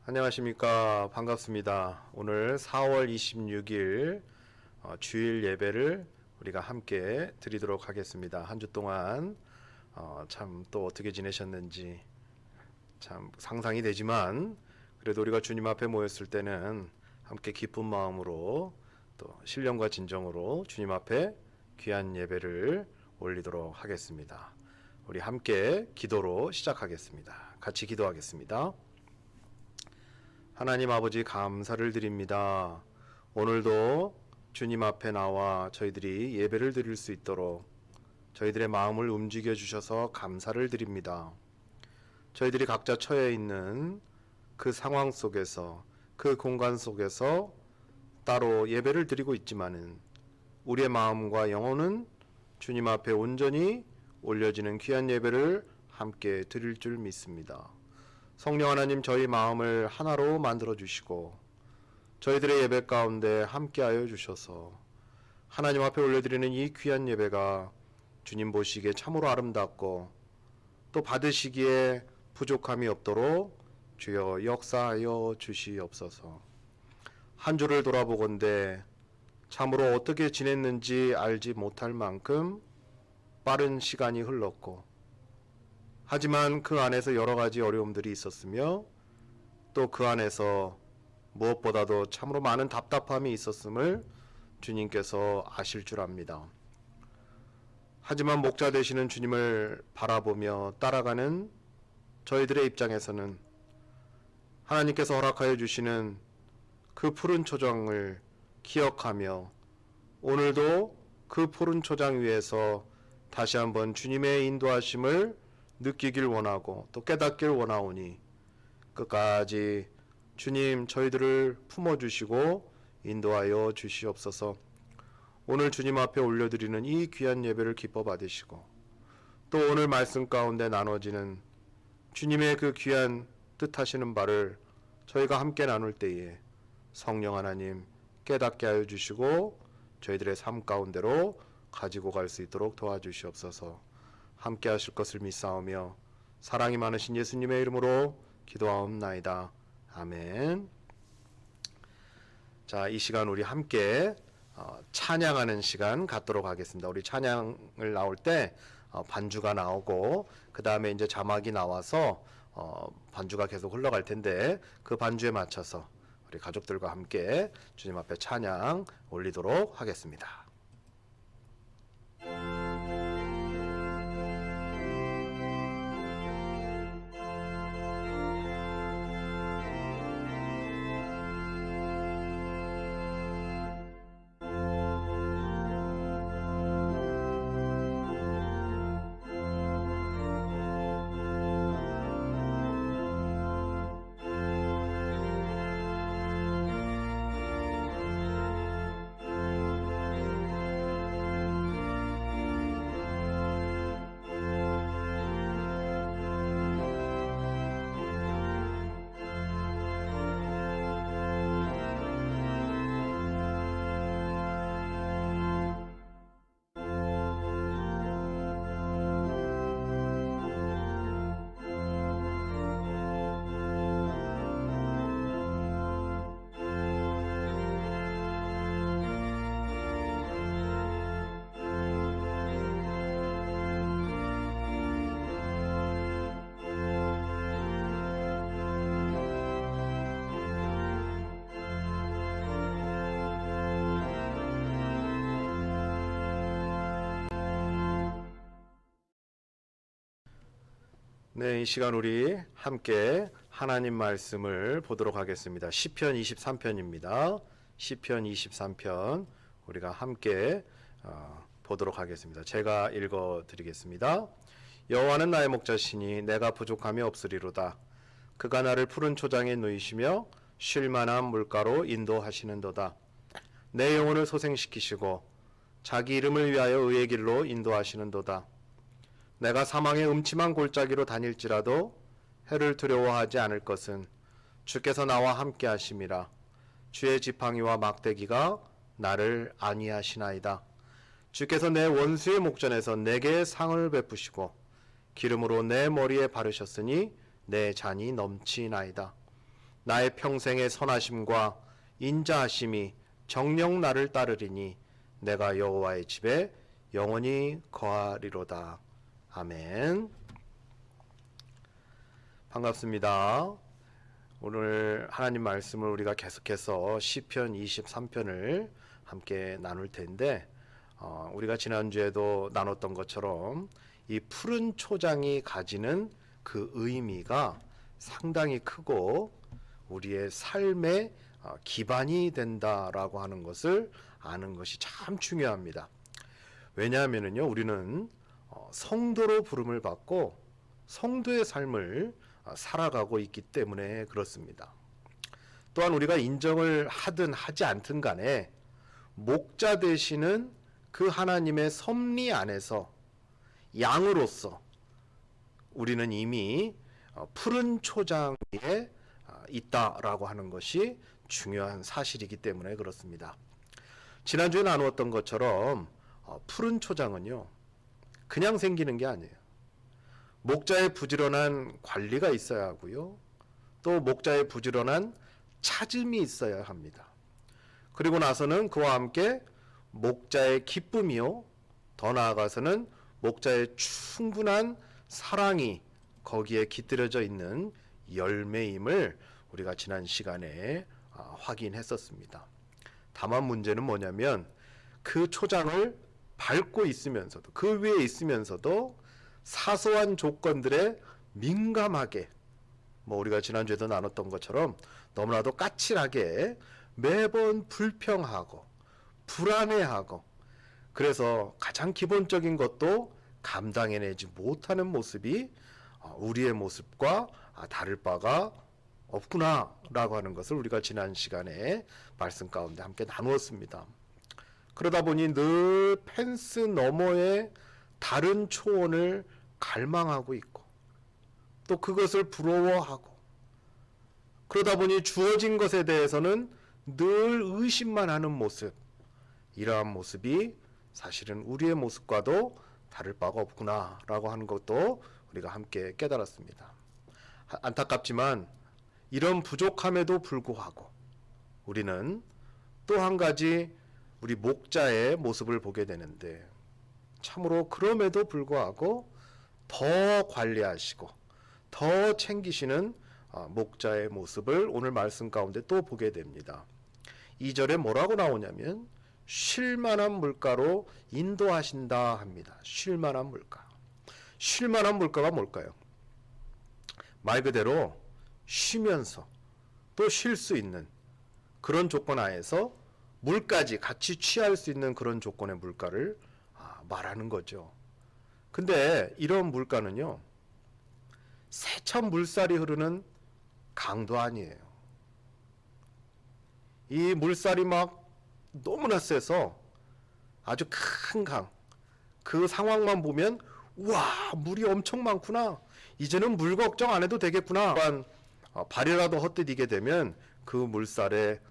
안녕하십니까. 반갑습니다. 오늘 4월 26일 주일 예배를 우리가 함께 드리도록 하겠습니다. 한 주 동안 참 또 어떻게 지내셨는지 참 상상이 되지만 그래도 우리가 주님 앞에 모였을 때는 함께 기쁜 마음으로 또 신령과 진정으로 주님 앞에 귀한 예배를 올리도록 하겠습니다. 우리 함께 기도로 시작하겠습니다. 같이 기도하겠습니다. 하나님 아버지 감사를 드립니다. 오늘도 주님 앞에 나와 저희들이 예배를 드릴 수 있도록 저희들의 마음을 움직여 주셔서 감사를 드립니다. 저희들이 각자 처해 있는 그 상황 속에서 그 공간 속에서 따로 예배를 드리고 있지만은 우리의 마음과 영혼은 주님 앞에 온전히 올려지는 귀한 예배를 함께 드릴 줄 믿습니다. 성령 하나님, 저희 마음을 하나로 만들어 주시고 저희들의 예배 가운데 함께하여 주셔서 하나님 앞에 올려드리는 이 귀한 예배가 주님 보시기에 참으로 아름답고 또 받으시기에 부족함이 없도록 주여 역사하여 주시옵소서. 한 주를 돌아보건대 참으로 어떻게 지냈는지 알지 못할 만큼 빠른 시간이 흘렀고, 하지만 그 안에서 여러 가지 어려움들이 있었으며 또 그 안에서 무엇보다도 참으로 많은 답답함이 있었음을 주님께서 아실 줄 압니다. 하지만 목자 되시는 주님을 바라보며 따라가는 저희들의 입장에서는 하나님께서 허락하여 주시는 그 푸른 초장을 기억하며 오늘도 그 푸른 초장 위에서 다시 한번 주님의 인도하심을 느끼길 원하고 또 깨닫길 원하오니 끝까지 주님 저희들을 품어주시고 인도하여 주시옵소서. 오늘 주님 앞에 올려드리는 이 귀한 예배를 기뻐 받으시고 또 오늘 말씀 가운데 나눠지는 주님의 그 귀한 뜻하시는 바를 저희가 함께 나눌 때에 성령 하나님 깨닫게 하여 주시고 저희들의 삶 가운데로 가지고 갈 수 있도록 도와주시옵소서. 함께 하실 것을 믿사오며 사랑이 많으신 예수님의 이름으로 기도하옵나이다. 아멘. 자, 이 시간 우리 함께 찬양하는 시간 갖도록 하겠습니다. 우리 찬양을 나올 때 반주가 나오고 그 다음에 이제 자막이 나와서 반주가 계속 흘러갈 텐데 그 반주에 맞춰서 우리 가족들과 함께 주님 앞에 찬양 올리도록 하겠습니다. 네, 이 시간 우리 함께 하나님 말씀을 보도록 하겠습니다. 시편 23편입니다. 시편 23편 우리가 함께 보도록 하겠습니다. 제가 읽어 드리겠습니다. 여호와는 나의 목자시니 내가 부족함이 없으리로다. 그가 나를 푸른 초장에 누이시며 쉴 만한 물가로 인도하시는도다. 내 영혼을 소생시키시고 자기 이름을 위하여 의의 길로 인도하시는도다. 내가 사망의 음침한 골짜기로 다닐지라도 해를 두려워하지 않을 것은 주께서 나와 함께 하심이라. 주의 지팡이와 막대기가 나를 안위하시나이다. 주께서 내 원수의 목전에서 내게 상을 베푸시고 기름으로 내 머리에 바르셨으니 내 잔이 넘치나이다. 나의 평생의 선하심과 인자하심이 정녕 나를 따르리니 내가 여호와의 집에 영원히 거하리로다. 아멘. 반갑습니다. 오늘 하나님 말씀을 우리가 계속해서 시편 23편을 함께 나눌 텐데 우리가 지난주에도 나눴던 것처럼 이 푸른 초장이 가지는 그 의미가 상당히 크고 우리의 삶의 기반이 된다라고 하는 것을 아는 것이 참 중요합니다. 왜냐하면요, 우리는 성도로 부름을 받고 성도의 삶을 살아가고 있기 때문에 그렇습니다. 또한 우리가 인정을 하든 하지 않든 간에 목자 되시는 그 하나님의 섭리 안에서 양으로서 우리는 이미 푸른 초장 위에 있다라고 하는 것이 중요한 사실이기 때문에 그렇습니다. 지난주에 나누었던 것처럼 푸른 초장은요, 그냥 생기는 게 아니에요. 목자의 부지런한 관리가 있어야 하고요, 또 목자의 부지런한 찾음이 있어야 합니다. 그리고 나서는 그와 함께 목자의 기쁨이요, 더 나아가서는 목자의 충분한 사랑이 거기에 깃들여져 있는 열매임을 우리가 지난 시간에 확인했었습니다. 다만 문제는 뭐냐면 그 초장을 밟고 있으면서도, 그 위에 있으면서도 사소한 조건들에 민감하게, 우리가 지난주에도 나눴던 것처럼 너무나도 까칠하게 매번 불평하고 불안해하고, 그래서 가장 기본적인 것도 감당해내지 못하는 모습이 우리의 모습과 다를 바가 없구나라고 하는 것을 우리가 지난 시간에 말씀 가운데 함께 나누었습니다. 그러다 보니 늘 펜스 너머의 다른 초원을 갈망하고 있고, 또 그것을 부러워하고, 그러다 보니 주어진 것에 대해서는 늘 의심만 하는 모습, 이러한 모습이 사실은 우리의 모습과도 다를 바가 없구나라고 하는 것도 우리가 함께 깨달았습니다. 안타깝지만 이런 부족함에도 불구하고 우리는 또 한 가지 우리 목자의 모습을 보게 되는데, 참으로 그럼에도 불구하고 더 관리하시고 더 챙기시는 목자의 모습을 오늘 말씀 가운데 또 보게 됩니다. 2절에 뭐라고 나오냐면 쉴만한 물가로 인도하신다 합니다. 쉴만한 물가. 쉴만한 물가가 뭘까요? 말 그대로 쉬면서 또 쉴 수 있는 그런 조건 하에서 물까지 같이 취할 수 있는 그런 조건의 물가를 말하는 거죠. 근데 이런 물가는요, 세찬 물살이 흐르는 강도 아니에요. 이 물살이 막 너무나 세서 아주 큰 강, 그 상황만 보면 와, 물이 엄청 많구나, 이제는 물 걱정 안 해도 되겠구나, 발이라도 헛디디게 되면 그 물살에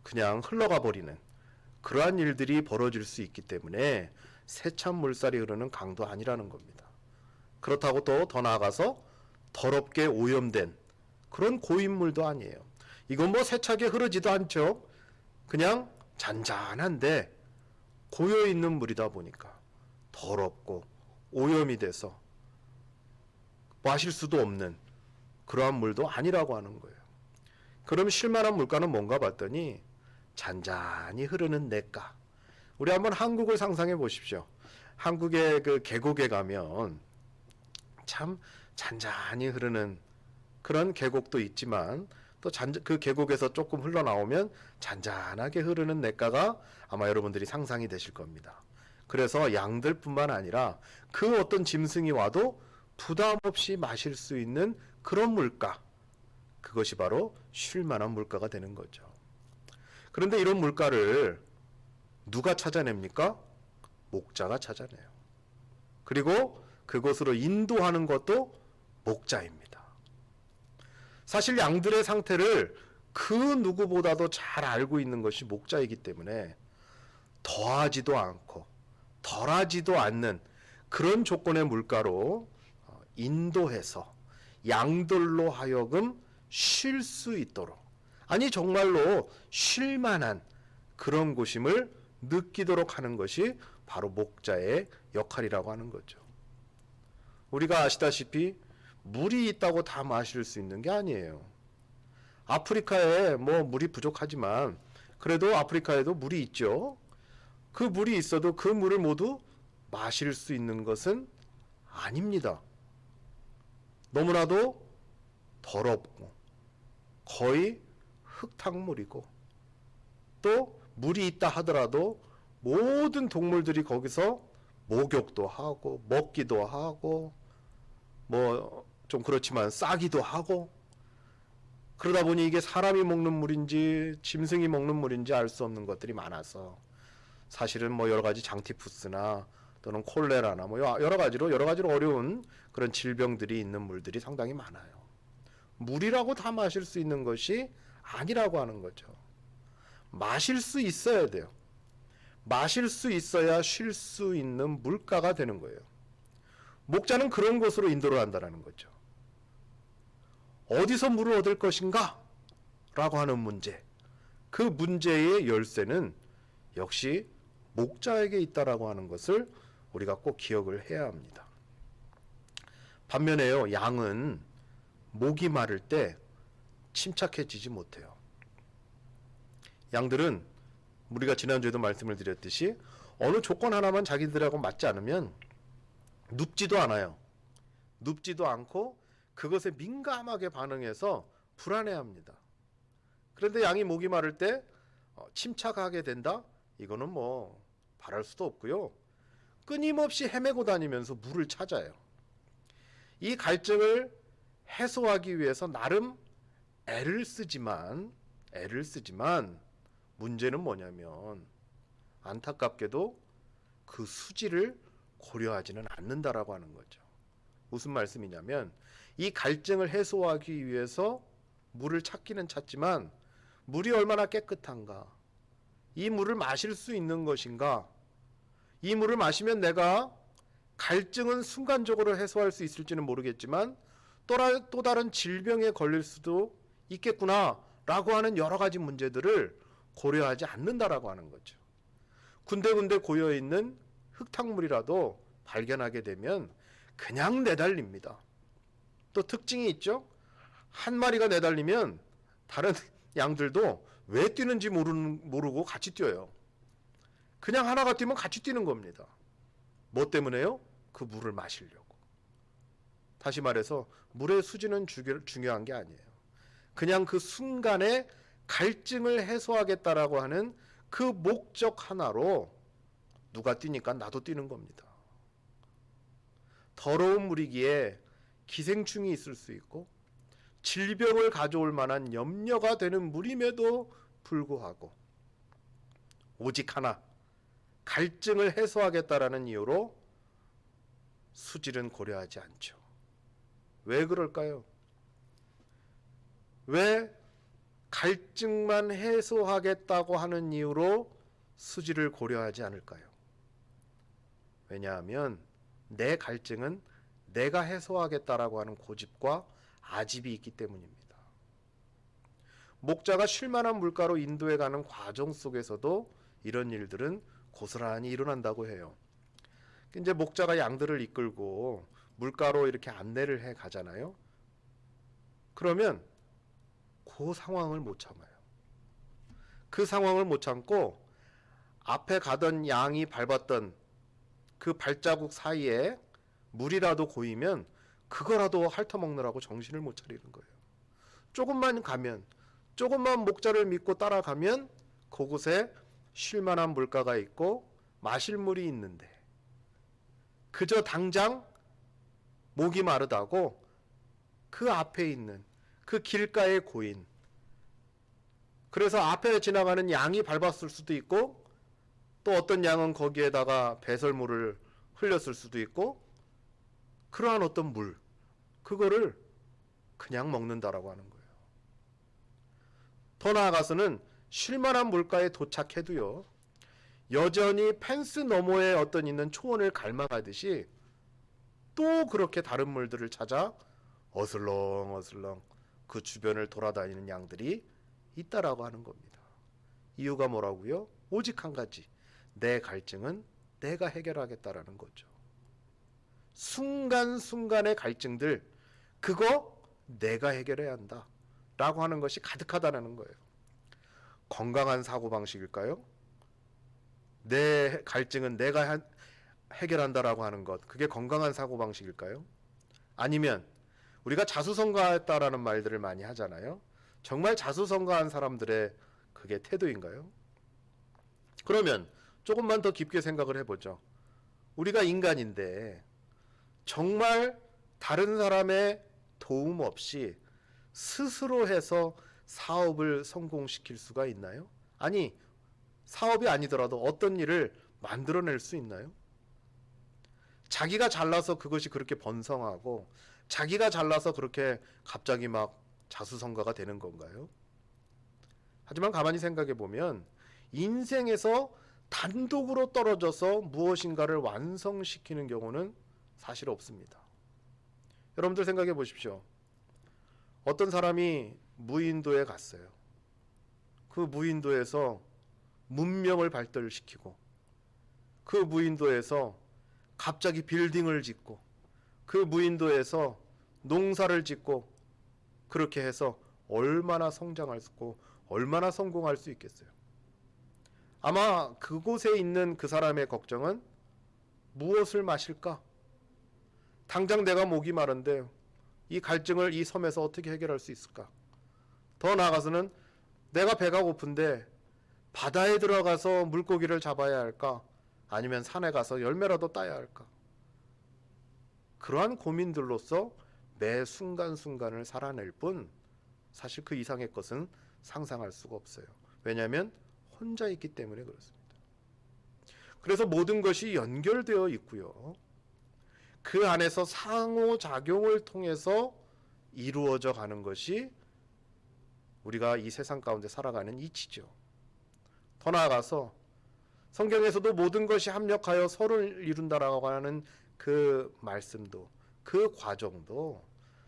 그냥 흘러가 버리는 그러한 일들이 벌어질 수 있기 때문에 세찬 물살이 흐르는 강도 아니라는 겁니다. 그렇다고 또 더 나아가서 더럽게 오염된 그런 고인물도 아니에요. 이건 세차게 흐르지도 않죠. 그냥 잔잔한데 고여있는 물이다 보니까 더럽고 오염이 돼서 마실 수도 없는 그러한 물도 아니라고 하는 거예요. 그럼 쉴만한 물가는 뭔가 봤더니 잔잔히 흐르는 냇가. 우리 한번 한국을 상상해 보십시오. 한국의 그 계곡에 가면 참 잔잔히 흐르는 그런 계곡도 있지만, 또 그 계곡에서 조금 흘러나오면 잔잔하게 흐르는 냇가가 아마 여러분들이 상상이 되실 겁니다. 그래서 양들뿐만 아니라 그 어떤 짐승이 와도 부담 없이 마실 수 있는 그런 물가, 그것이 바로 쉴만한 물가가 되는 거죠. 그런데 이런 물가를 누가 찾아냅니까? 목자가 찾아내요. 그리고 그것으로 인도하는 것도 목자입니다. 사실 양들의 상태를 그 누구보다도 잘 알고 있는 것이 목자이기 때문에 더하지도 않고 덜하지도 않는 그런 조건의 물가로 인도해서 양들로 하여금 쉴 수 있도록, 아니 정말로 쉴 만한 그런 곳임을 느끼도록 하는 것이 바로 목자의 역할이라고 하는 거죠. 우리가 아시다시피 물이 있다고 다 마실 수 있는 게 아니에요. 아프리카에 뭐 물이 부족하지만 그래도 아프리카에도 물이 있죠. 그 물이 있어도 그 물을 모두 마실 수 있는 것은 아닙니다. 너무나도 더럽고 거의 흙탕물이고, 또 물이 있다 하더라도 모든 동물들이 거기서 목욕도 하고 먹기도 하고 뭐 좀 그렇지만 싸기도 하고, 그러다 보니 이게 사람이 먹는 물인지 짐승이 먹는 물인지 알 수 없는 것들이 많아서 사실은 뭐 여러 가지 장티푸스나 또는 콜레라나 뭐 여러 가지로 어려운 그런 질병들이 있는 물들이 상당히 많아요. 물이라고 다 마실 수 있는 것이 아니라고 하는 거죠. 마실 수 있어야 돼요. 마실 수 있어야 쉴 수 있는 물가가 되는 거예요. 목자는 그런 곳으로 인도를 한다는 거죠. 어디서 물을 얻을 것인가? 라고 하는 문제. 그 문제의 열쇠는 역시 목자에게 있다라고 하는 것을 우리가 꼭 기억을 해야 합니다. 반면에요, 양은 목이 마를 때 침착해지지 못해요. 양들은 우리가 지난주에도 말씀을 드렸듯이 어느 조건 하나만 자기들하고 맞지 않으면 눕지도 않아요. 눕지도 않고 그것에 민감하게 반응해서 불안해합니다. 그런데 양이 목이 마를 때 침착하게 된다? 이거는 뭐 바랄 수도 없고요. 끊임없이 헤매고 다니면서 물을 찾아요. 이 갈증을 해소하기 위해서 나름 애를 쓰지만 문제는 뭐냐면 안타깝게도 그 수질을 고려하지는 않는다라고 하는 거죠. 무슨 말씀이냐면 이 갈증을 해소하기 위해서 물을 찾기는 찾지만 물이 얼마나 깨끗한가, 이 물을 마실 수 있는 것인가, 이 물을 마시면 내가 갈증은 순간적으로 해소할 수 있을지는 모르겠지만 또 다른 질병에 걸릴 수도 있겠구나 라고 하는 여러 가지 문제들을 고려하지 않는다라고 하는 거죠. 군데군데 고여있는 흙탕물이라도 발견하게 되면 그냥 내달립니다. 또 특징이 있죠. 한 마리가 내달리면 다른 양들도 왜 뛰는지 모르고 같이 뛰어요. 그냥 하나가 뛰면 같이 뛰는 겁니다. 뭐 때문에요? 그 물을 마시려고. 다시 말해서 물의 수질은 중요한 게 아니에요. 그냥 그 순간에 갈증을 해소하겠다라고 하는 그 목적 하나로 누가 뛰니까 나도 뛰는 겁니다. 더러운 물이기에 기생충이 있을 수 있고 질병을 가져올 만한 염려가 되는 물임에도 불구하고 오직 하나, 갈증을 해소하겠다라는 이유로 수질은 고려하지 않죠. 왜 그럴까요? 왜 갈증만 해소하겠다고 하는 이유로 수질을 고려하지 않을까요? 왜냐하면 내 갈증은 내가 해소하겠다라고 하는 고집과 아집이 있기 때문입니다. 목자가 쉴만한 물가로 인도해가는 과정 속에서도 이런 일들은 고스란히 일어난다고 해요. 이제 목자가 양들을 이끌고 물가로 이렇게 안내를 해 가잖아요. 그러면 그 상황을 못 참아요. 그 상황을 못 참고 앞에 가던 양이 밟았던 그 발자국 사이에 물이라도 고이면 그거라도 핥아먹느라고 정신을 못 차리는 거예요. 조금만 가면, 조금만 목자를 믿고 따라가면 그곳에 쉴만한 물가가 있고 마실 물이 있는데 그저 당장 목이 마르다고 그 앞에 있는 그 길가에 고인, 그래서 앞에 지나가는 양이 밟았을 수도 있고 또 어떤 양은 거기에다가 배설물을 흘렸을 수도 있고 그러한 어떤 물, 그거를 그냥 먹는다라고 하는 거예요. 더 나아가서는 쉴만한 물가에 도착해도요, 여전히 펜스 너머에 어떤 있는 초원을 갈망하듯이 또 그렇게 다른 물들을 찾아 어슬렁어슬렁 그 주변을 돌아다니는 양들이 있다라고 하는 겁니다. 이유가 뭐라고요? 오직 한 가지. 내 갈증은 내가 해결하겠다라는 거죠. 순간순간의 갈증들, 그거 내가 해결해야 한다 라고 하는 것이 가득하다는 거예요. 건강한 사고방식일까요? 내 갈증은 내가 해결한다라고 하는 것, 그게 건강한 사고방식일까요? 아니면 우리가 자수성가했다라는 말들을 많이 하잖아요. 정말 자수성가한 사람들의 그게 태도인가요? 그러면 조금만 더 깊게 생각을 해보죠. 우리가 인간인데 정말 다른 사람의 도움 없이 스스로 해서 사업을 성공시킬 수가 있나요? 아니, 사업이 아니더라도 어떤 일을 만들어낼 수 있나요? 자기가 잘나서 그것이 그렇게 번성하고 자기가 잘나서 그렇게 갑자기 막 자수성가가 되는 건가요? 하지만 가만히 생각해 보면 인생에서 단독으로 떨어져서 무엇인가를 완성시키는 경우는 사실 없습니다. 여러분들 생각해 보십시오. 어떤 사람이 무인도에 갔어요. 그 무인도에서 문명을 발달시키고 그 무인도에서 갑자기 빌딩을 짓고 그 무인도에서 농사를 짓고 그렇게 해서 얼마나 성장할 수 있고 얼마나 성공할 수 있겠어요. 아마 그곳에 있는 그 사람의 걱정은 무엇을 마실까? 당장 내가 목이 마른데 이 갈증을 이 섬에서 어떻게 해결할 수 있을까? 더 나아가서는 내가 배가 고픈데 바다에 들어가서 물고기를 잡아야 할까? 아니면 산에 가서 열매라도 따야 할까? 그러한 고민들로서 매 순간순간을 살아낼 뿐 사실 그 이상의 것은 상상할 수가 없어요. 왜냐하면 혼자 있기 때문에 그렇습니다. 그래서 모든 것이 연결되어 있고요. 그 안에서 상호작용을 통해서 이루어져 가는 것이 우리가 이 세상 가운데 살아가는 이치죠. 더 나아가서 성경에서도 모든 것이 합력하여 서로를 이룬다라고 하는 그 말씀도, 그 과정도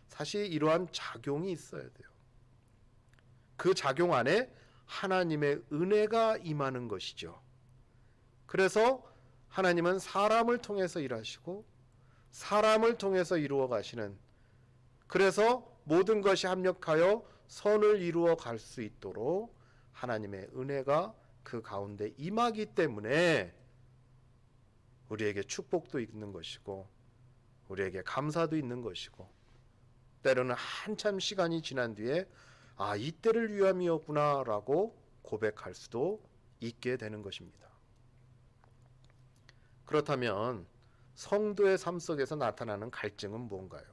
사실 이러한 작용이 있어야 돼요. 그 작용 안에 하나님의 은혜가 임하는 것이죠. 그래서 하나님은 사람을 통해서 일하시고 사람을 통해서 이루어 가시는, 그래서 모든 것이 합력하여 선을 이루어 갈 수 있도록 하나님의 은혜가 그 가운데 임하기 때문에 우리에게 축복도 있는 것이고 우리에게 감사도 있는 것이고 때로는 한참 시간이 지난 뒤에 아, 이때를 위함이었구나 라고 고백할 수도 있게 되는 것입니다. 그렇다면 성도의 삶 속에서 나타나는 갈증은 뭔가요?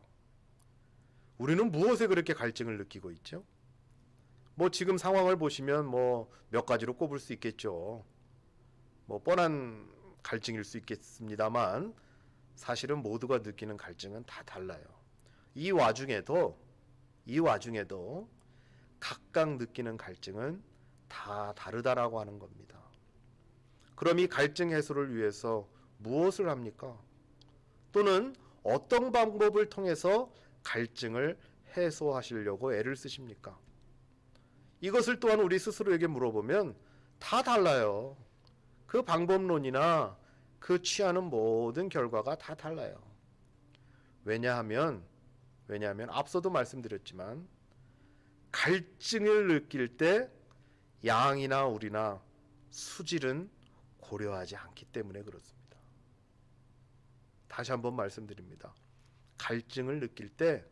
우리는 무엇에 그렇게 갈증을 느끼고 있죠? 뭐 지금 상황을 보시면 뭐 몇 가지로 꼽을 수 있겠죠. 뭐 뻔한 갈증일 수 있겠습니다만 사실은 모두가 느끼는 갈증은 다 달라요. 이 와중에도 각각 느끼는 갈증은 다 다르다라고 하는 겁니다. 그럼 이 갈증 해소를 위해서 무엇을 합니까? 또는 어떤 방법을 통해서 갈증을 해소하시려고 애를 쓰십니까? 이것을 또한 우리 스스로에게 물어보면 다 달라요. 그 방법론이나 그 취하는 모든 결과가 다 달라요. 왜냐하면 앞서도 말씀드렸지만 갈증을 느낄 때 양이나 우리나 수질은 고려하지 않기 때문에 그렇습니다. 다시 한번 말씀드립니다. 갈증을 느낄 때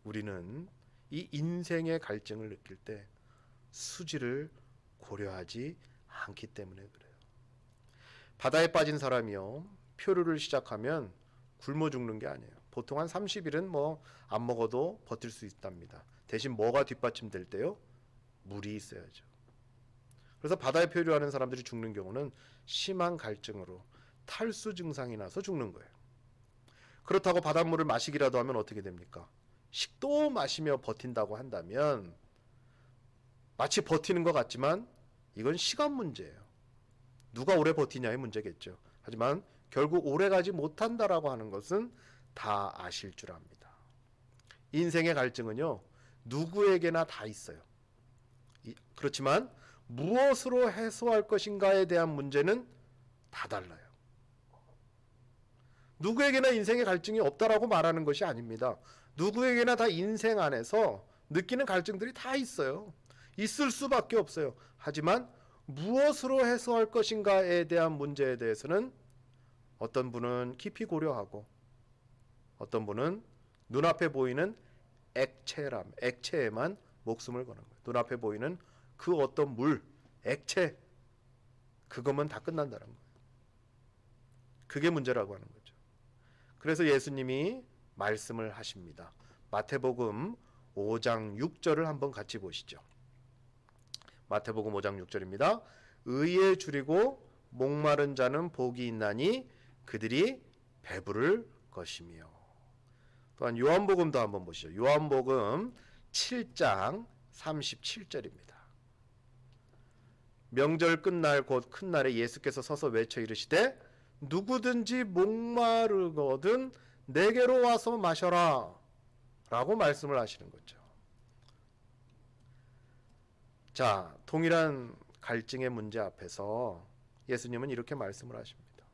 우리는 이 인생의 갈증을 느낄 때 수질을 고려하지 않기 때문에 그래요. 바다에 빠진 사람이요, 표류를 시작하면 굶어 죽는 게 아니에요. 보통 한 30일은 뭐 안 먹어도 버틸 수 있답니다. 대신 뭐가 뒷받침될 때요? 물이 있어야죠. 그래서 바다에 표류하는 사람들이 죽는 경우는 심한 갈증으로 탈수 증상이 나서 죽는 거예요. 그렇다고 바닷물을 마시기라도 하면 어떻게 됩니까? 식도 마시며 버틴다고 한다면 마치 버티는 것 같지만 이건 시간 문제예요. 누가 오래 버티냐의 문제겠죠. 하지만 결국 오래 가지 못한다라고 하는 것은 다 아실 줄 압니다. 인생의 갈증은요, 누구에게나 다 있어요. 그렇지만 무엇으로 해소할 것인가에 대한 문제는 다 달라요. 누구에게나 인생의 갈증이 없다라고 말하는 것이 아닙니다. 누구에게나 다 인생 안에서 느끼는 갈증들이 다 있어요. 있을 수밖에 없어요. 하지만 무엇으로 해소할 것인가에 대한 문제에 대해서는 어떤 분은 깊이 고려하고 어떤 분은 눈앞에 보이는 액체에만 목숨을 거는 거예요. 눈앞에 보이는 그 어떤 물, 액체, 그것만 다 끝난다는 거예요. 그게 문제라고 하는 거죠. 그래서 예수님이 말씀을 하십니다. 마태복음 5장 6절을 한번 같이 보시죠. 마태복음 5장 6절입니다. 의에 줄이고 목마른 자는 복이 있나니 그들이 배부를 것이며. 또한 요한복음도 한번 보시죠. 요한복음 7장 37절입니다. 명절 끝날 곧 큰 날에 예수께서 서서 외쳐 이르시되 누구든지 목마르거든 내게로 와서 마셔라 라고 말씀을 하시는 거죠. 자, 동일한 갈증의 문제 앞에서 예수님은 이렇게 말씀을 하십니다.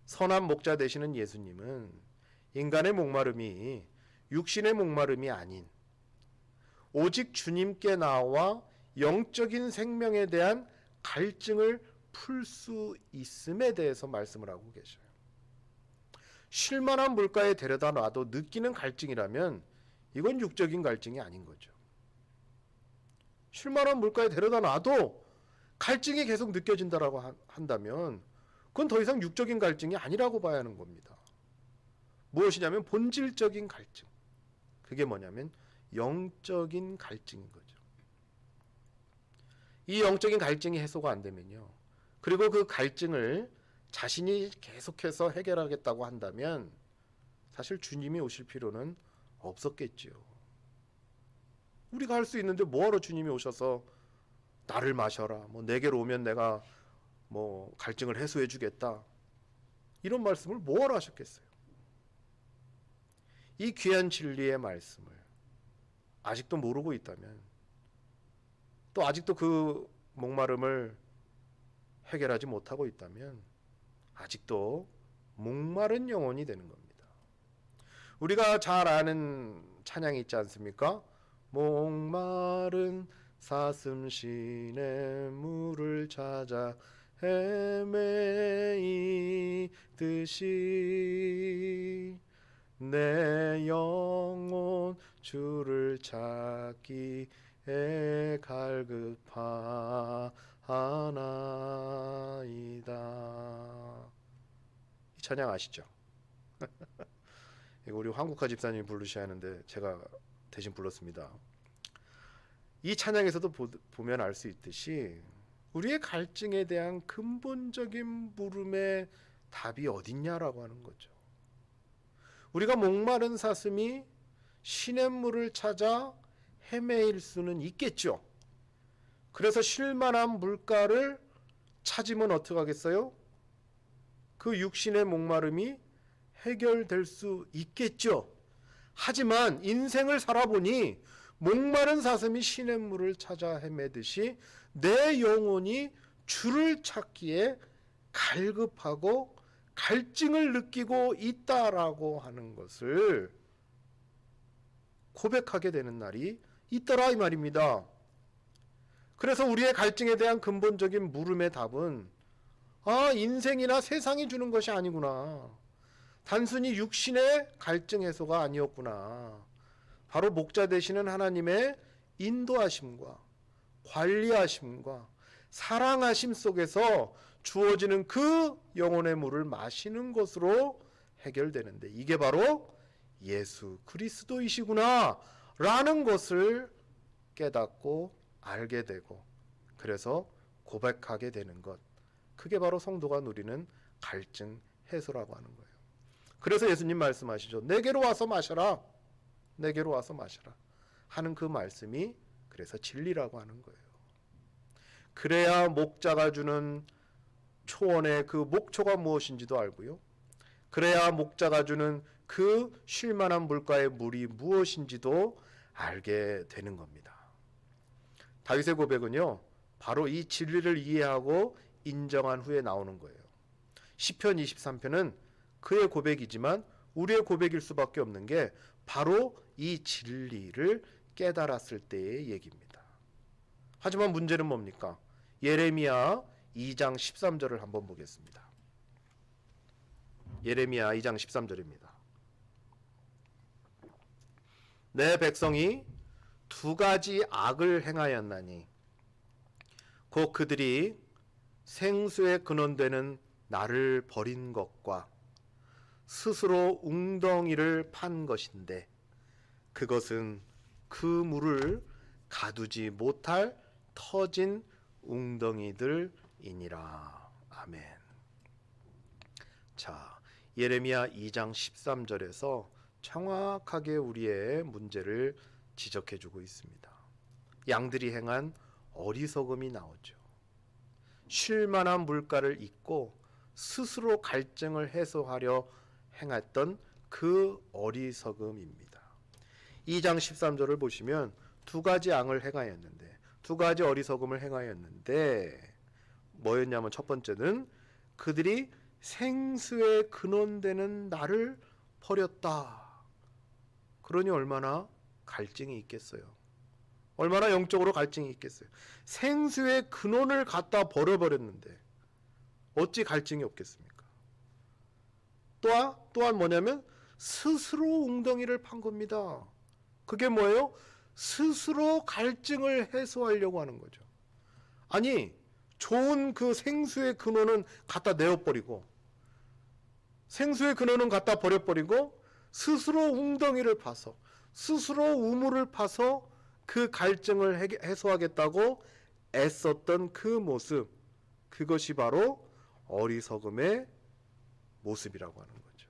선한 목자 되시는 예수님은 인간의 목마름이 육신의 목마름이 아닌 오직 주님께 나와 영적인 생명에 대한 갈증을 풀 수 있음에 대해서 말씀을 하고 계셔요. 쉴만한 물가에 데려다 놔도 느끼는 갈증이라면 이건 육적인 갈증이 아닌 거죠. 쉴만한 물가에 데려다 놔도 갈증이 계속 느껴진다라고 한다면 그건 더 이상 육적인 갈증이 아니라고 봐야 하는 겁니다. 무엇이냐면 본질적인 갈증. 그게 뭐냐면 영적인 갈증인 거죠. 이 영적인 갈증이 해소가 안 되면요. 그리고 그 갈증을 자신이 계속해서 해결하겠다고 한다면 사실 주님이 오실 필요는 없었겠지요. 우리가 할 수 있는데 뭐하러 주님이 오셔서 나를 마셔라, 내게로 오면 내가 갈증을 해소해 주겠다, 이런 말씀을 뭐하러 하셨겠어요. 이 귀한 진리의 말씀을 아직도 모르고 있다면, 또 아직도 그 목마름을 해결하지 못하고 있다면 아직도 목마른 영혼이 되는 겁니다. 우리가 잘 아는 찬양이 있지 않습니까? 목마른 사슴 시내 물을 찾아 헤매이듯이 내 영혼 주를 찾기에 갈급하나이다. 이 찬양 아시죠? 이거 우리 황국화 집사님이 부르셔야 하는데 제가 대신 불렀습니다. 이 찬양에서도 보면 알 수 있듯이 우리의 갈증에 대한 근본적인 물음의 답이 어딨냐라고 하는 거죠. 우리가 목마른 사슴이 시냇물을 찾아 헤매일 수는 있겠죠. 그래서 쉴만한 물가를 찾으면 어떻게 하겠어요? 그 육신의 목마름이 해결될 수 있겠죠. 하지만 인생을 살아보니 목마른 사슴이 시냇물을 찾아 헤매듯이 내 영혼이 주를 찾기에 갈급하고 갈증을 느끼고 있다라고 하는 것을 고백하게 되는 날이 있더라 이 말입니다. 그래서 우리의 갈증에 대한 근본적인 물음의 답은 인생이나 세상이 주는 것이 아니구나. 단순히 육신의 갈증 해소가 아니었구나. 바로 목자 되시는 하나님의 인도하심과 관리하심과 사랑하심 속에서 주어지는 그 영혼의 물을 마시는 것으로 해결되는데, 이게 바로 예수 그리스도이시구나 라는 것을 깨닫고 알게 되고, 그래서 고백하게 되는 것, 그게 바로 성도가 누리는 갈증 해소라고 하는 거예요. 그래서 예수님 말씀하시죠. 내게로 와서 마셔라, 내게로 와서 마셔라 하는 그 말씀이 그래서 진리라고 하는 거예요. 그래야 목자가 주는 초원의 그 목초가 무엇인지도 알고요. 그래야 목자가 주는 그 쉴만한 물가의 물이 무엇인지도 알게 되는 겁니다. 다윗의 고백은요, 바로 이 진리를 이해하고 인정한 후에 나오는 거예요. 시편 23편은 그의 고백이지만 우리의 고백일 수밖에 없는 게 바로 이 진리를 깨달았을 때의 얘기입니다. 하지만 문제는 뭡니까? 예레미야 2장 13절을 한번 보겠습니다. 예레미야 2장 13절입니다. 내 백성이 두 가지 악을 행하였나니 곧 그들이 생수의 근원되는 나를 버린 것과 스스로 웅덩이를 판 것인데 그것은 그 물을 가두지 못할 터진 웅덩이들이니라. 아멘. 자, 예레미야 2장 13절에서 정확하게 우리의 문제를 지적해 주고 있습니다. 양들이 행한 어리석음이 나오죠. 쉴만한 물가를 잊고 스스로 갈증을 해소하려 행했던 그 어리석음입니다. 2장 13절을 보시면 두 가지 악을 행하였는데, 두 가지 어리석음을 행하였는데 뭐였냐면 첫 번째는 그들이 생수의 근원되는 나를 버렸다. 그러니 얼마나 갈증이 있겠어요. 얼마나 영적으로 갈증이 있겠어요. 생수의 근원을 갖다 버려버렸는데 어찌 갈증이 없겠습니까? 또한 뭐냐면 스스로 웅덩이를 판 겁니다. 그게 뭐예요? 스스로 갈증을 해소하려고 하는 거죠. 아니, 좋은 그 생수의 근원은 갖다 내어버리고 생수의 근원은 갖다 버려버리고 스스로 웅덩이를 파서 스스로 우물을 파서 그 갈증을 해소하겠다고 애썼던 그 모습, 그것이 바로 어리석음의 모습이라고 하는 거죠.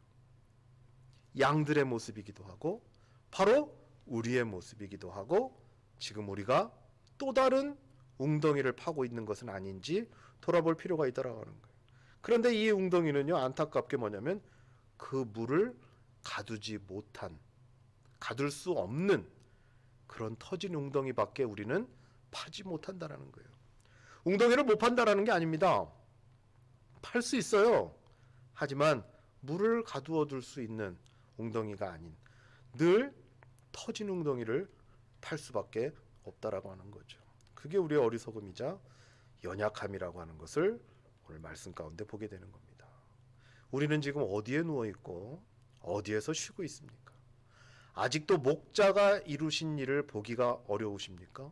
양들의 모습이기도 하고 바로 우리의 모습이기도 하고 지금 우리가 또 다른 웅덩이를 파고 있는 것은 아닌지 돌아볼 필요가 있다라고 하는 거예요. 그런데 이 웅덩이는요, 안타깝게 뭐냐면 그 물을 가두지 못한, 가둘 수 없는 그런 터진 웅덩이밖에 우리는 파지 못한다라는 거예요. 웅덩이를 못 판다라는 게 아닙니다. 팔 수 있어요. 하지만 물을 가두어 둘 수 있는 웅덩이가 아닌 늘 터진 웅덩이를 팔 수밖에 없다라고 하는 거죠. 그게 우리의 어리석음이자 연약함이라고 하는 것을 오늘 말씀 가운데 보게 되는 겁니다. 우리는 지금 어디에 누워 있고 어디에서 쉬고 있습니까? 아직도 목자가 이루신 일을 보기가 어려우십니까?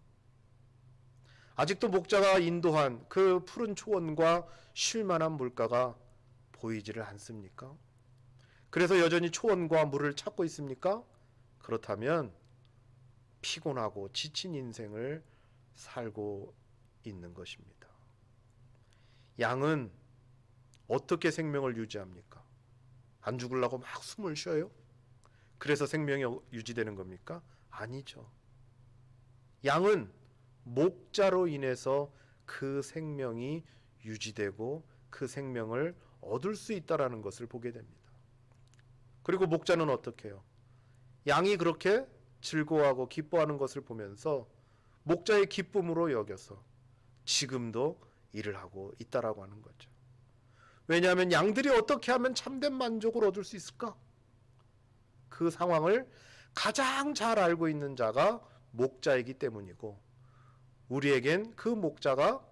아직도 목자가 인도한 그 푸른 초원과 쉴만한 물가가 보이지를 않습니까? 그래서 여전히 초원과 물을 찾고 있습니까? 그렇다면 피곤하고 지친 인생을 살고 있는 것입니다. 양은 어떻게 생명을 유지합니까? 안 죽으려고 막 숨을 쉬어요? 그래서 생명이 유지되는 겁니까? 아니죠. 양은 목자로 인해서 그 생명이 유지되고 그 생명을 얻을 수 있다라는 것을 보게 됩니다. 그리고 목자는 어떻게 해요? 양이 그렇게 즐거워하고 기뻐하는 것을 보면서 목자의 기쁨으로 여겨서 지금도 일을 하고 있다라고 하는 거죠. 왜냐하면 양들이 어떻게 하면 참된 만족을 얻을 수 있을까? 그 상황을 가장 잘 알고 있는 자가 목자이기 때문이고 우리에겐 그 목자가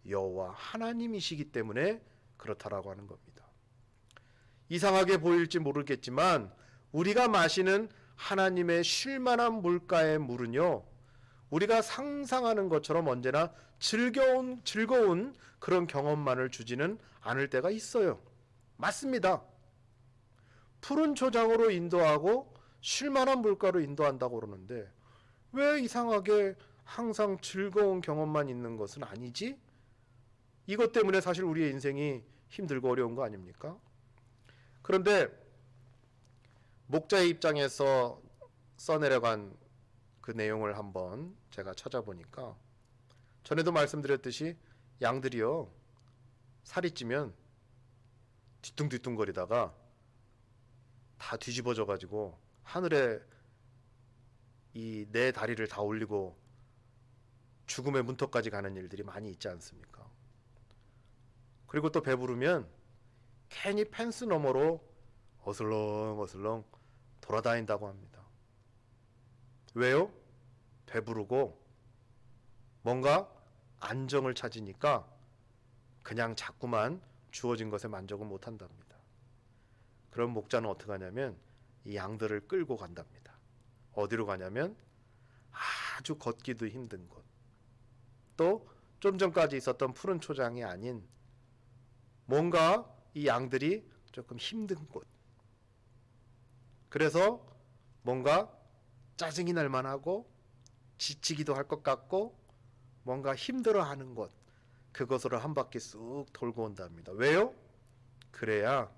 여호와 하나님이시기 때문에 그렇다라고 하는 겁니다. 이상하게 보일지 모르겠지만 우리가 마시는 하나님의 쉴만한 물가의 물은요, 우리가 상상하는 것처럼 언제나 즐거운 그런 경험만을 주지는 않을 때가 있어요. 맞습니다. 푸른 초장으로 인도하고 쉴만한 물가로 인도한다고 그러는데 왜 이상하게 항상 즐거운 경험만 있는 것은 아니지? 이것 때문에 사실 우리의 인생이 힘들고 어려운 거 아닙니까? 그런데 목자의 입장에서 써내려간 그 내용을 한번 제가 찾아보니까 전에도 말씀드렸듯이 양들이요, 살이 찌면 뒤뚱뒤뚱거리다가 다 뒤집어져 가지고 하늘에 이 내 다리를 다 올리고 죽음의 문턱까지 가는 일들이 많이 있지 않습니까? 그리고 또 배부르면 괜히 펜스 너머로 어슬렁어슬렁 돌아다닌다고 합니다. 왜요? 배부르고 뭔가 안정을 찾으니까 그냥 자꾸만 주어진 것에 만족을 못한답니다. 그럼 목자는 어떻게 하냐면 이 양들을 끌고 간답니다. 어디로 가냐면 아주 걷기도 힘든 곳, 또 좀 전까지 있었던 푸른 초장이 아닌 뭔가 이 양들이 조금 힘든 곳, 그래서 뭔가 짜증이 날 만하고 지치기도 할 것 같고 뭔가 힘들어하는 곳, 그것으로 한 바퀴 쑥 돌고 온답니다. 왜요? 그래야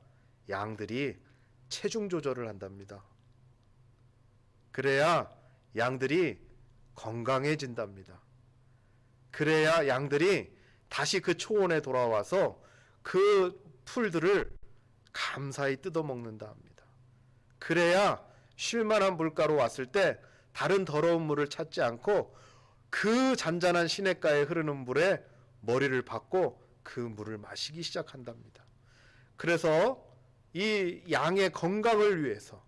양들이 체중 조절을 한답니다. 그래야 양들이 건강해진답니다. 그래야 양들이 다시 그 초원에 돌아와서 그 풀들을 감사히 뜯어먹는다 합니다. 그래야 쉴만한 물가로 왔을 때 다른 더러운 물을 찾지 않고 그 잔잔한 시냇가에 흐르는 물에 머리를 박고 그 물을 마시기 시작한답니다. 그래서 이 양의 건강을 위해서,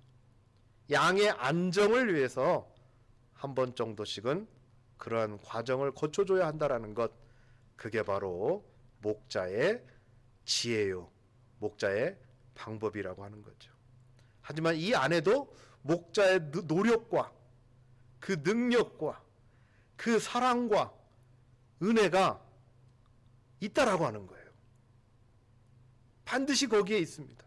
양의 안정을 위해서 한 번 정도씩은 그러한 과정을 거쳐줘야 한다라는 것, 그게 바로 목자의 지혜요, 목자의 방법이라고 하는 거죠. 하지만 이 안에도 목자의 노력과 그 능력과 그 사랑과 은혜가 있다라고 하는 거예요. 반드시 거기에 있습니다.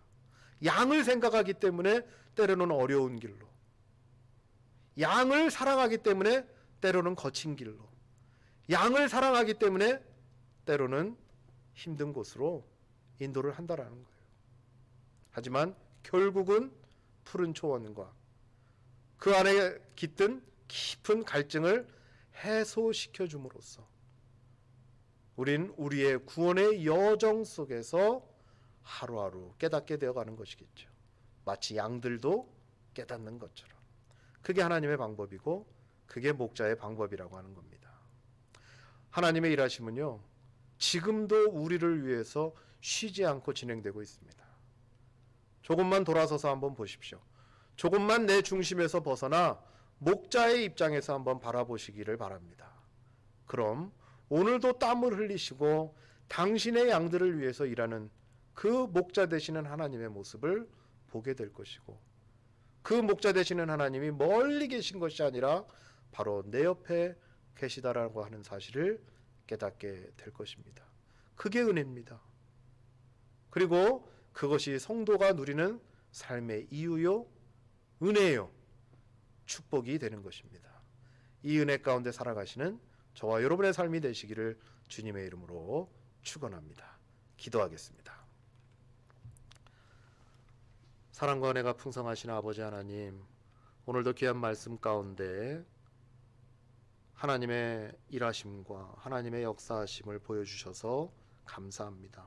양을 생각하기 때문에 때로는 어려운 길로, 양을 사랑하기 때문에 때로는 거친 길로, 양을 사랑하기 때문에 때로는 힘든 곳으로 인도를 한다라는 거예요. 하지만 결국은 푸른 초원과 그 안에 깃든 깊은 갈증을 해소시켜 줌으로써 우린 우리의 구원의 여정 속에서 하루하루 깨닫게 되어가는 것이겠죠. 마치 양들도 깨닫는 것처럼. 그게 하나님의 방법이고 그게 목자의 방법이라고 하는 겁니다. 하나님의 일하심은요, 지금도 우리를 위해서 쉬지 않고 진행되고 있습니다. 조금만 돌아서서 한번 보십시오. 조금만 내 중심에서 벗어나 목자의 입장에서 한번 바라보시기를 바랍니다. 그럼 오늘도 땀을 흘리시고 당신의 양들을 위해서 일하는 그 목자 되시는 하나님의 모습을 보게 될 것이고, 그 목자 되시는 하나님이 멀리 계신 것이 아니라 바로 내 옆에 계시다라고 하는 사실을 깨닫게 될 것입니다. 그게 은혜입니다. 그리고 그것이 성도가 누리는 삶의 이유요, 은혜요, 축복이 되는 것입니다. 이 은혜 가운데 살아가시는 저와 여러분의 삶이 되시기를 주님의 이름으로 축원합니다. 기도하겠습니다. 사랑과 은혜가 풍성하신 아버지 하나님, 오늘도 귀한 말씀 가운데 하나님의 일하심과 하나님의 역사하심을 보여주셔서 감사합니다.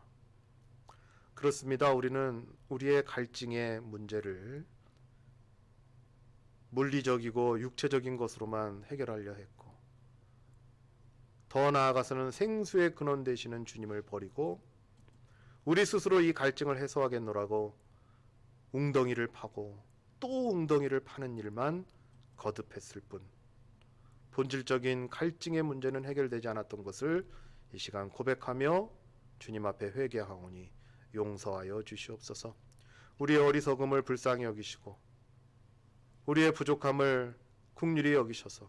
그렇습니다. 우리는 우리의 갈증의 문제를 물리적이고 육체적인 것으로만 해결하려 했고, 더 나아가서는 생수의 근원 되시는 주님을 버리고 우리 스스로 이 갈증을 해소하겠노라고 웅덩이를 파고 또 웅덩이를 파는 일만 거듭했을 뿐, 본질적인 갈증의 문제는 해결되지 않았던 것을 이 시간 고백하며 주님 앞에 회개하오니 용서하여 주시옵소서. 우리의 어리석음을 불쌍히 여기시고 우리의 부족함을 긍휼히 여기셔서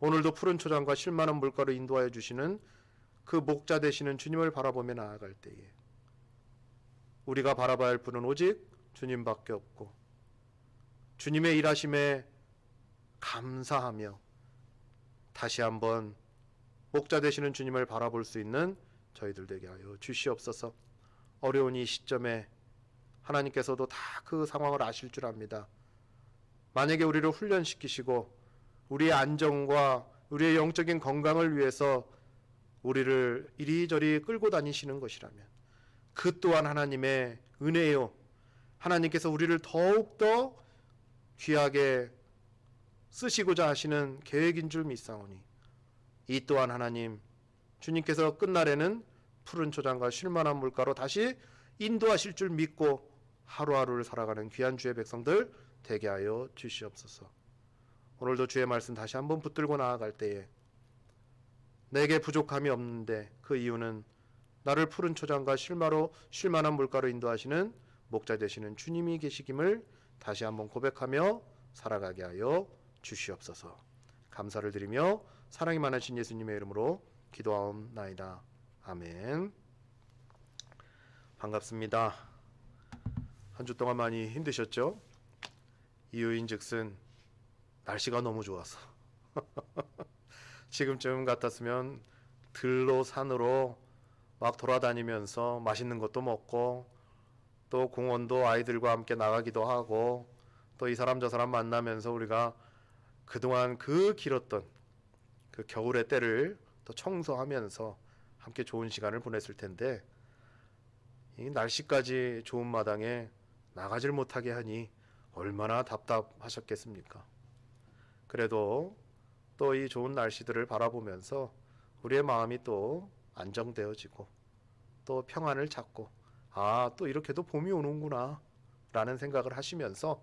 오늘도 푸른 초장과 쉴만한 물가로 인도하여 주시는 그 목자 되시는 주님을 바라보며 나아갈 때에 우리가 바라봐야 할 분은 오직 주님밖에 없고, 주님의 일하심에 감사하며 다시 한번 목자 되시는 주님을 바라볼 수 있는 저희들 되게 하여 주시옵소서. 어려운 이 시점에 하나님께서도 다 그 상황을 아실 줄 압니다. 만약에 우리를 훈련시키시고 우리의 안정과 우리의 영적인 건강을 위해서 우리를 이리저리 끌고 다니시는 것이라면 그 또한 하나님의 은혜요, 하나님께서 우리를 더욱더 귀하게 쓰시고자 하시는 계획인 줄 믿사오니 이 또한 하나님 주님께서 끝날에는 푸른 초장과 쉴만한 물가로 다시 인도하실 줄 믿고 하루하루를 살아가는 귀한 주의 백성들 되게 하여 주시옵소서. 오늘도 주의 말씀 다시 한번 붙들고 나아갈 때에 내게 부족함이 없는데 그 이유는 나를 푸른 초장과 쉴만한 물가로 인도하시는 목자 되시는 주님이 계시김을 다시 한번 고백하며 살아가게 하여 주시옵소서. 감사를 드리며 사랑이 많으신 예수님의 이름으로 기도하옵나이다. 아멘. 반갑습니다. 한 주 동안 많이 힘드셨죠? 이유인즉슨 날씨가 너무 좋아서 지금쯤 같았으면 들로 산으로 막 돌아다니면서 맛있는 것도 먹고 또 공원도 아이들과 함께 나가기도 하고 또 이 사람 저 사람 만나면서 우리가 그동안 그 길었던 그 겨울의 때를 또 청소하면서 함께 좋은 시간을 보냈을 텐데 이 날씨까지 좋은 마당에 나가질 못하게 하니 얼마나 답답하셨겠습니까? 그래도 또 이 좋은 날씨들을 바라보면서 우리의 마음이 또 안정되어지고 또 평안을 찾고 또 이렇게도 봄이 오는구나 라는 생각을 하시면서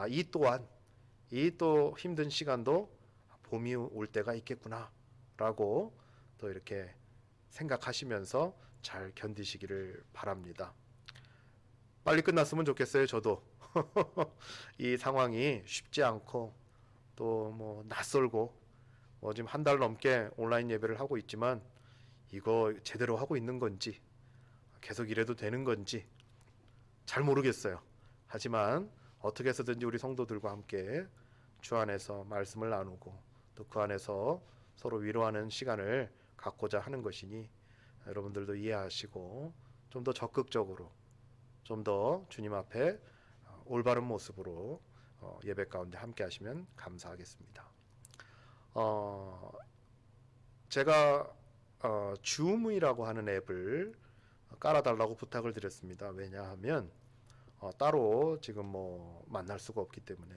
이 또한 이 또 힘든 시간도 봄이 올 때가 있겠구나 라고 또 이렇게 생각하시면서 잘 견디시기를 바랍니다. 빨리 끝났으면 좋겠어요. 저도 이 상황이 쉽지 않고 또 뭐 낯설고 지금 한 달 넘게 온라인 예배를 하고 있지만 이거 제대로 하고 있는 건지 계속 이래도 되는 건지 잘 모르겠어요. 하지만 어떻게 해서든지 우리 성도들과 함께 주 안에서 말씀을 나누고 또 그 안에서 서로 위로하는 시간을 갖고자 하는 것이니 여러분들도 이해하시고 좀 더 적극적으로 좀 더 주님 앞에 올바른 모습으로 예배 가운데 함께 하시면 감사하겠습니다. 제가 줌이라고 하는 앱을 깔아달라고 부탁을 드렸습니다. 왜냐하면 따로 지금 뭐 만날 수가 없기 때문에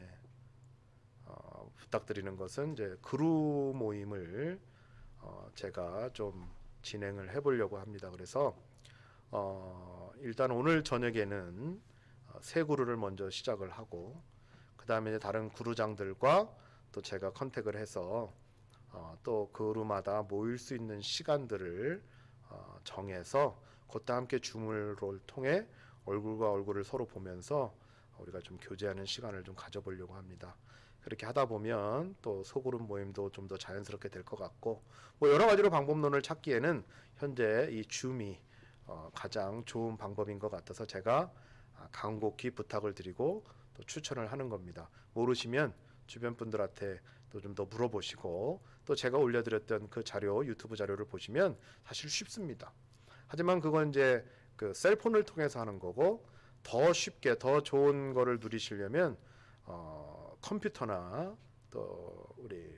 부탁드리는 것은 이제 그룹 모임을 제가 좀 진행을 해보려고 합니다. 그래서 일단 오늘 저녁에는 세 그룹을 먼저 시작을 하고 그 다음에 다른 그룹장들과 또 제가 컨택을 해서 또 그룹마다 모일 수 있는 시간들을 정해서 그때 함께 줌을 통해 얼굴과 얼굴을 서로 보면서 우리가 좀 교제하는 시간을 좀 가져보려고 합니다. 그렇게 하다 보면 또 소그룹 모임도 좀 더 자연스럽게 될 것 같고 뭐 여러 가지로 방법론을 찾기에는 현재 이 줌이 가장 좋은 방법인 것 같아서 제가 간곡히 부탁을 드리고 또 추천을 하는 겁니다. 모르시면 주변 분들한테 또 좀 더 물어보시고 또 제가 올려드렸던 그 자료 유튜브 자료를 보시면 사실 쉽습니다. 하지만 그건 이제 그 셀폰을 통해서 하는 거고 더 쉽게 더 좋은 거를 누리시려면 컴퓨터나 또 우리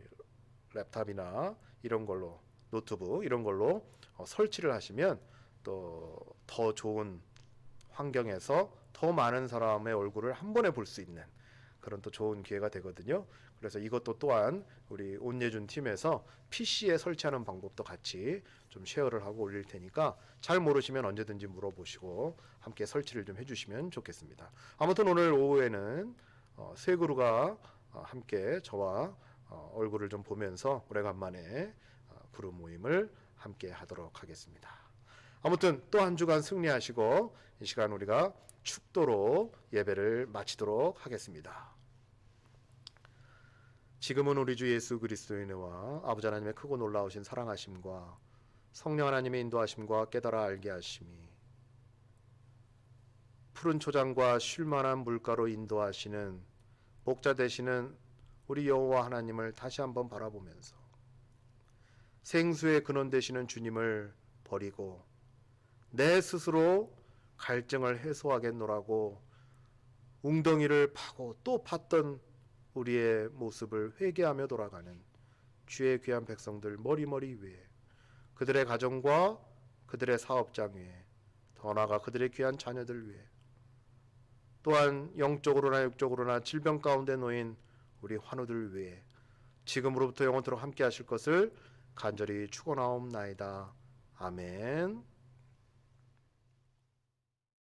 랩탑이나 이런 걸로 노트북 이런 걸로 설치를 하시면 또 더 좋은 환경에서 더 많은 사람의 얼굴을 한 번에 볼 수 있는 그런 또 좋은 기회가 되거든요. 그래서 이것도 또한 우리 온예준 팀에서 PC에 설치하는 방법도 같이 좀 쉐어를 하고 올릴 테니까 잘 모르시면 언제든지 물어보시고 함께 설치를 좀 해주시면 좋겠습니다. 아무튼 오늘 오후에는 세 그루가 함께 저와 얼굴을 좀 보면서 오래간만에 그룹 모임을 함께 하도록 하겠습니다. 아무튼 또 한 주간 승리하시고 이 시간 우리가 축도로 예배를 마치도록 하겠습니다. 지금은 우리 주 예수 그리스도의 은혜와 아버지 하나님의 크고 놀라우신 사랑하심과 성령 하나님의 인도하심과 깨달아 알게 하심이 푸른 초장과 쉴만한 물가로 인도하시는 목자 되시는 우리 여호와 하나님을 다시 한번 바라보면서 생수의 근원 되시는 주님을 버리고 내 스스로 갈증을 해소하겠노라고 웅덩이를 파고 또 팠던 우리의 모습을 회개하며 돌아가는 주의 귀한 백성들 머리머리 위에 그들의 가정과 그들의 사업장 위에 더 나아가 그들의 귀한 자녀들 위에 또한 영적으로나 육적으로나 질병 가운데 놓인 우리 환우들 위해 지금으로부터 영원토록 함께 하실 것을 간절히 축원하옵나이다. 아멘.